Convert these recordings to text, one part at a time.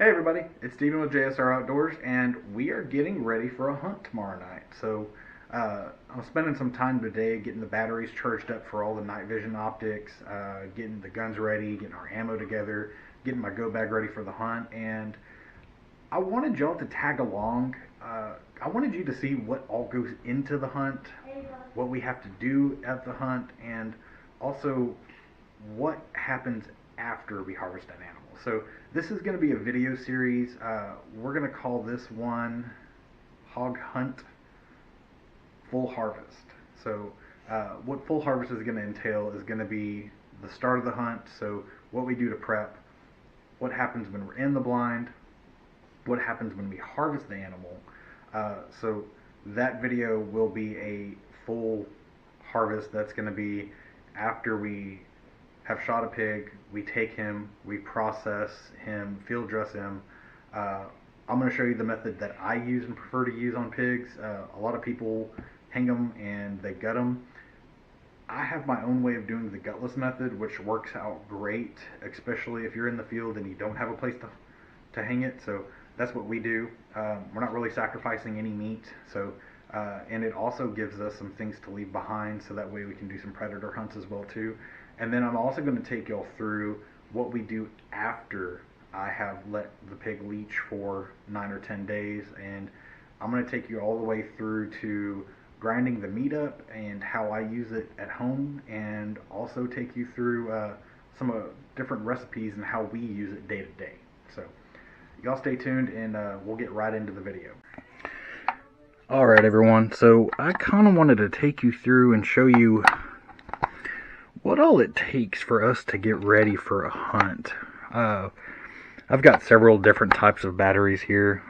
Hey everybody, it's Steven with JSR Outdoors, and we are getting ready for a hunt tomorrow night. So I'm spending some time today getting the batteries charged up for all the night vision optics, getting the guns ready, getting our ammo together, getting my go bag ready for the hunt, and I wanted y'all to tag along. I wanted you to see what all goes into the hunt, what we have to do at the hunt, and also what happens after we harvest an animal. So this is going to be a video series. We're going to call this one Hog Hunt Full Harvest. So what full harvest is going to entail is going to be the start of the hunt, so what we do to prep, what happens when we're in the blind, what happens when we harvest the animal. So that video will be a full harvest. That's going to be after we have shot a pig, we take him, we process him, field dress him. I'm going to show you the method that I use and prefer to use on pigs. A lot of people hang them and they gut them. I have my own way of doing the gutless method, which works out great, especially if you're in the field and you don't have a place to hang it. So that's what we do. We're not really sacrificing any meat, so and it also gives us some things to leave behind, so that way we can do some predator hunts as well too. And then I'm also going to take y'all through what we do after I have let the pig leach for 9 or 10 days, and I'm going to take you all the way through to grinding the meat up and how I use it at home, and also take you through some different recipes and how we use it day to day. So y'all stay tuned, and we'll get right into the video. Alright everyone, so I kind of wanted to take you through and show you what all it takes for us to get ready for a hunt. I've got several different types of batteries here.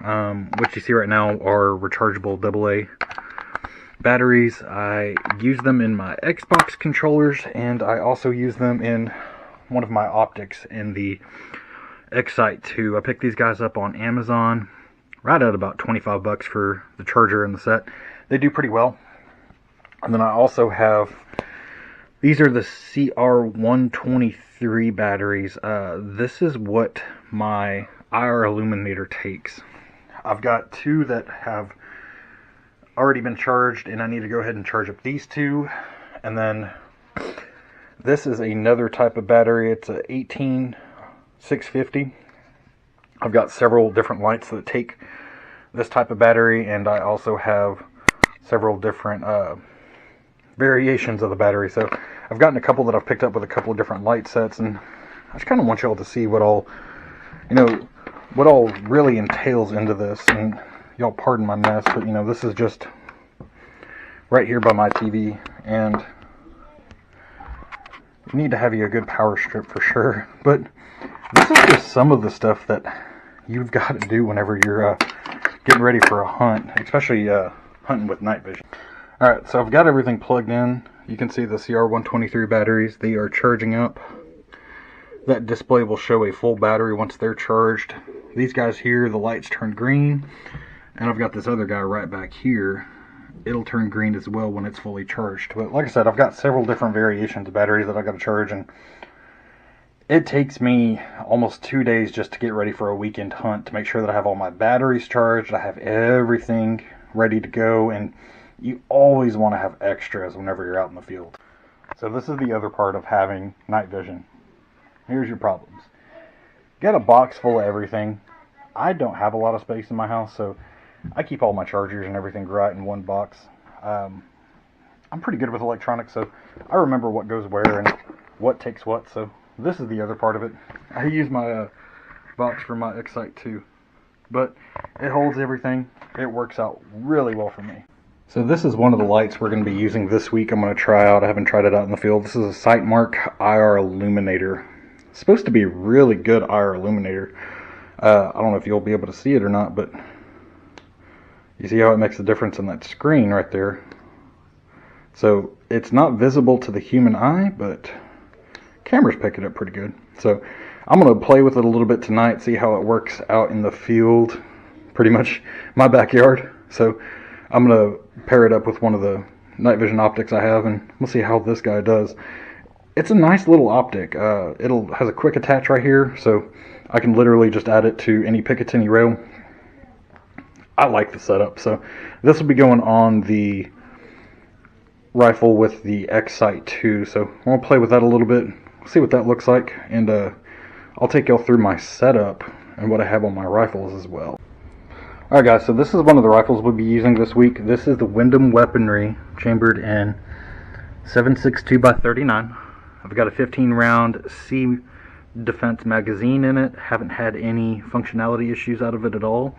What you see right now are rechargeable AA batteries. I use them in my Xbox controllers, and I also use them in one of my optics in the X-Sight 2. I picked these guys up on Amazon right at about 25 bucks for the charger and the set. They do pretty well. And then I also have, these are the CR123 batteries. This is what my IR illuminator takes. I've got two that have already been charged, and I need to go ahead and charge up these two. And then this is another type of battery. It's a 18650. I've got several different lights that take this type of battery, and I also have several different variations of the battery. So I've gotten a couple that I've picked up with a couple of different light sets, and I just kind of want y'all to see what all, what all really entails into this. And y'all pardon my mess, but this is just right here by my TV, and you need to have you a good power strip for sure. But this is just some of the stuff that you've got to do whenever you're getting ready for a hunt, especially hunting with night vision. Alright, so I've got everything plugged in. You can see the CR123 batteries. They are charging up. That display will show a full battery once they're charged. These guys here, the lights turn green. And I've got this other guy right back here. It'll turn green as well when it's fully charged. But like I said, I've got several different variations of batteries that I've got to charge, and it takes me almost 2 days just to get ready for a weekend hunt, to make sure that I have all my batteries charged, I have everything ready to go, and you always want to have extras whenever you're out in the field. So this is the other part of having night vision. Here's your problems. Get a box full of everything. I don't have a lot of space in my house, so I keep all my chargers and everything right in one box. I'm pretty good with electronics, so I remember what goes where and what takes what, so this is the other part of it. I use my box for my X-Sight 2, but it holds everything. It works out really well for me. So this is one of the lights we're going to be using this week. I'm going to try out. I haven't tried it out in the field. This is a Sightmark IR illuminator. It's supposed to be a really good IR illuminator. I don't know if you'll be able to see it or not, but you see how it makes a difference in that screen right there. So it's not visible to the human eye, but cameras pick it up pretty good. So I'm going to play with it a little bit tonight, see how it works out in the field, pretty much my backyard. So I'm going to pair it up with one of the night vision optics I have, and we'll see how this guy does. It's a nice little optic. It has a quick attach right here, so I can literally just add it to any Picatinny rail. I like the setup. So this will be going on the rifle with the X-Sight 2. So I'm going to play with that a little bit, see what that looks like, and I'll take y'all through my setup and what I have on my rifles as well. Alright guys, so this is one of the rifles we'll be using this week. This is the Wyndham Weaponry, chambered in 7.62 x 39. I've got a 15 round C defense magazine in it. Haven't had any functionality issues out of it at all.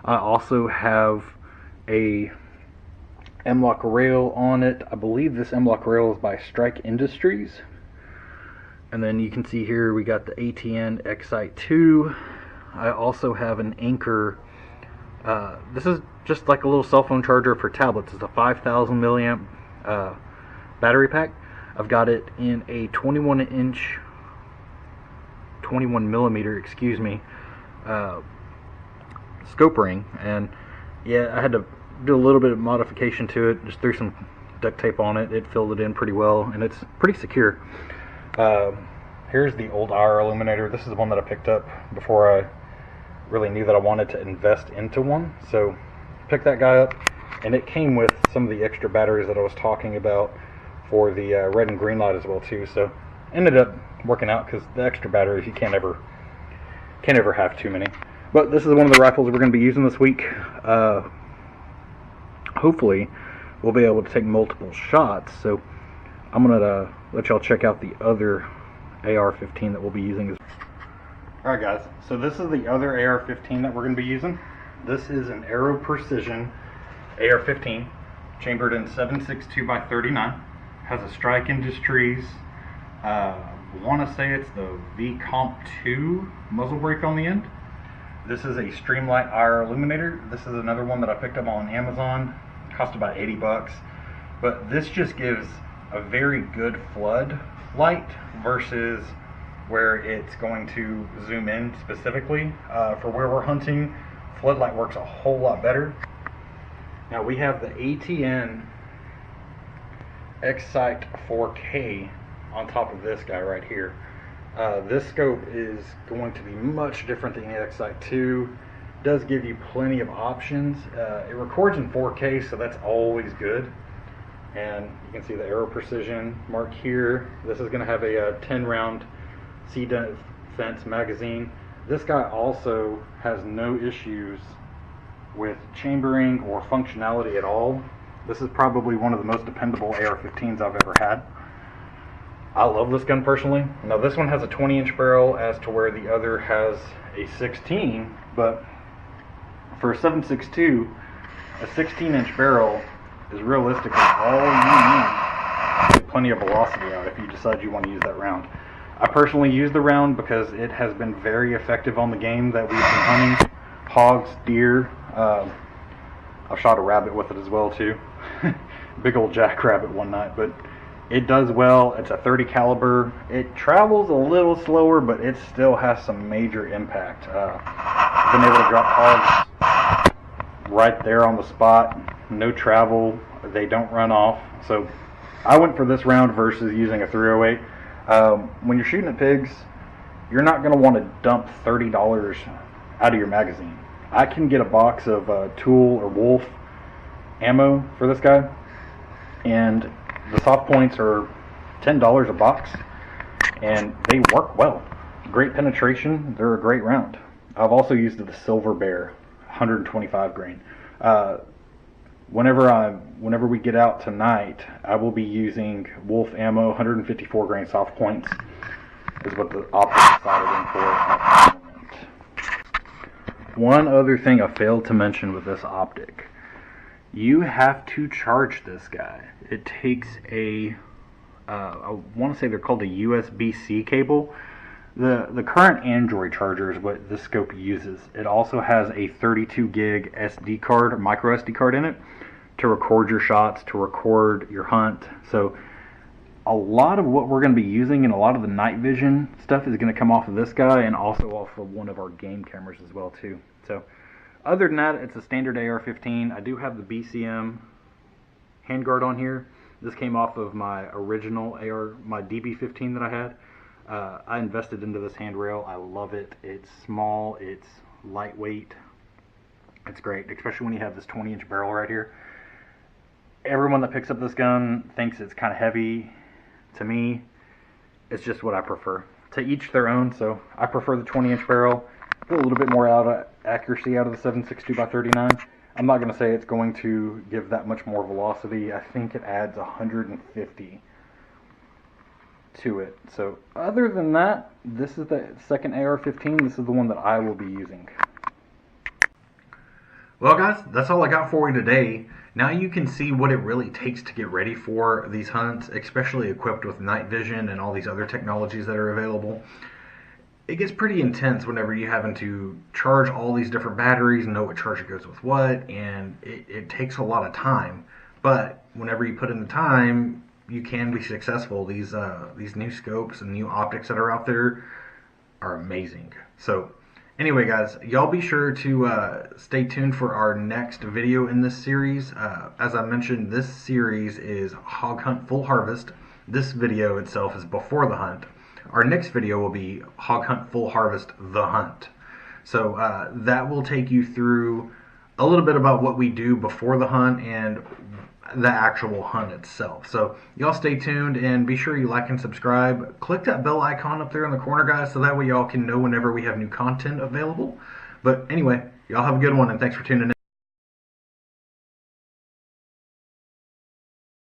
I also have a M-LOK rail on it. I believe this M-LOK rail is by Strike Industries. And then you can see here we got the ATN X-Sight 2. I also have an Anchor. This is just like a little cell phone charger for tablets. It's a 5,000 milliamp battery pack. I've got it in a 21 millimeter, excuse me, scope ring, and yeah, I had to do a little bit of modification to it. Just threw some duct tape on it. It filled it in pretty well, and it's pretty secure. Here's the old IR illuminator. This is the one that I picked up before I really knew that I wanted to invest into one. So picked that guy up, and it came with some of the extra batteries that I was talking about for the red and green light as well too. So ended up working out, because the extra batteries, you can't ever have too many. But this is one of the rifles we're going to be using this week. Hopefully we'll be able to take multiple shots. So I'm going to let y'all check out the other AR-15 that we'll be using. Alright guys, so this is the other AR-15 that we're going to be using. This is an Aero Precision AR-15, chambered in 7.62 x 39. Has a Strike Industries, I want to say it's the V-Comp 2 muzzle brake on the end. This is a Streamlight IR illuminator. This is another one that I picked up on Amazon. Cost about 80 bucks. But this just gives a very good flood light versus where it's going to zoom in specifically. For where we're hunting, floodlight works a whole lot better. Now we have the ATN X-Sight 4K on top of this guy right here. This scope is going to be much different than the X-Sight 2. Does give you plenty of options. It records in 4K, so that's always good. And you can see the Aero Precision mark here. This is going to have a 10 round C defense magazine. This guy also has no issues with chambering or functionality at all. This is probably one of the most dependable AR-15s I've ever had. I love this gun personally. Now this one has a 20-inch barrel, as to where the other has a 16, but for a 7.62, a 16-inch barrel is realistically all you need to get plenty of velocity out if you decide you want to use that round. I personally use the round because it has been very effective on the game that we've been hunting. Hogs, deer, I've shot a rabbit with it as well too. Big old jackrabbit one night, but it does well. It's a 30 caliber. It travels a little slower, but it still has some major impact. I've been able to drop hogs right there on the spot. No travel. They don't run off. So I went for this round versus using a 308. When you're shooting at pigs, you're not going to want to dump $30 out of your magazine. I can get a box of Tool or Wolf ammo for this guy, and the soft points are $10 a box, and they work well. Great penetration. They're a great round. I've also used the Silver Bear 125 grain. Whenever we get out tonight, I will be using Wolf ammo 154 grain soft points is what the optic decided in for at the moment. One other thing I failed to mention with this optic: you have to charge this guy. It takes a I want to say they're called a USB-C cable. The current Android charger is what this scope uses. It also has a 32 gig SD card, micro SD card in it, to record your shots, to record your hunt. So a lot of what we're going to be using and a lot of the night vision stuff is going to come off of this guy, and also off of one of our game cameras as well too. So other than that, it's a standard AR-15. I do have the BCM handguard on here. This came off of my original AR, my DB-15 that I had. I invested into this handrail. I love it. It's small, it's lightweight, it's great, especially when you have this 20-inch barrel right here. Everyone that picks up this gun thinks it's kind of heavy. To me, it's just what I prefer. To each their own, so I prefer the 20-inch barrel. Get a little bit more accuracy out of the 7.62 x 39. I'm not going to say it's going to give that much more velocity. I think it adds 150 to it. So other than that, this is the second AR-15. This is the one that I will be using. Well guys, that's all I got for you today. Now you can see what it really takes to get ready for these hunts, especially equipped with night vision and all these other technologies that are available. It gets pretty intense whenever you're having to charge all these different batteries and know what charger goes with what, and it takes a lot of time. But whenever you put in the time, you can be successful. These new scopes and new optics that are out there are amazing. So anyway guys, y'all be sure to stay tuned for our next video in this series. As I mentioned, this series is Hog Hunt Full Harvest. This video itself is before the hunt. Our next video will be Hog Hunt Full Harvest, the hunt. So that will take you through a little bit about what we do before the hunt and the actual hunt itself. So y'all stay tuned and be sure you like and subscribe. Click that bell icon up there in the corner, guys, so that way y'all can know whenever we have new content available. But anyway, y'all have a good one, and thanks for tuning in.